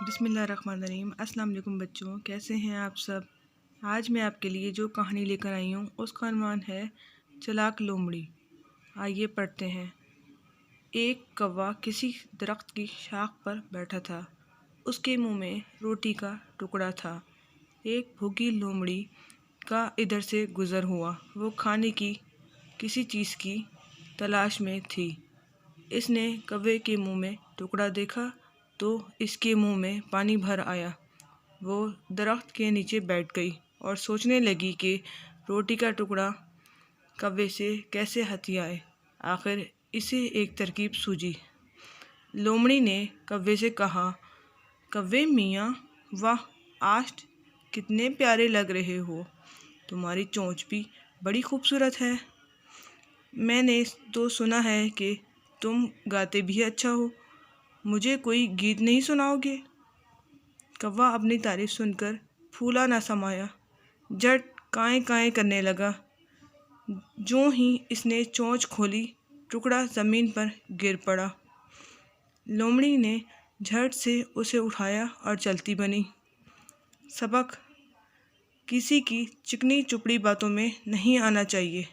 بسم اللہ الرحمن الرحیم۔ السلام علیکم بچوں، کیسے ہیں آپ سب؟ آج میں آپ کے لیے جو کہانی لے کر آئی ہوں اس کا عنوان ہے چلاک لومڑی۔ آئیے پڑھتے ہیں۔ ایک کوا کسی درخت کی شاخ پر بیٹھا تھا۔ اس کے منہ میں روٹی کا ٹکڑا تھا۔ ایک بھوکی لومڑی کا ادھر سے گزر ہوا۔ وہ کھانے کی کسی چیز کی تلاش میں تھی۔ اس نے کوے کے منہ میں ٹکڑا دیکھا تو اس کے منہ میں پانی بھر آیا۔ وہ درخت کے نیچے بیٹھ گئی اور سوچنے لگی کہ روٹی کا ٹکڑا کوے سے کیسے ہاتھ آئے۔ آخر اسے ایک ترکیب سوجھی۔ لومڑی نے کوے سے کہا، کوے میاں، واہ، آج کتنے پیارے لگ رہے ہو۔ تمہاری چونچ بھی بڑی خوبصورت ہے۔ میں نے تو سنا ہے کہ تم گاتے بھی اچھا ہو۔ مجھے کوئی گیت نہیں سناؤ گے؟ کوا اپنی تعریف سن کر پھولا نہ سمایا، جھٹ کائیں کائیں کرنے لگا۔ جوں ہی اس نے چونچ کھولی، ٹکڑا زمین پر گر پڑا۔ لومڑی نے جھٹ سے اسے اٹھایا اور چلتی بنی۔ سبق: کسی کی چکنی چپڑی باتوں میں نہیں آنا چاہیے۔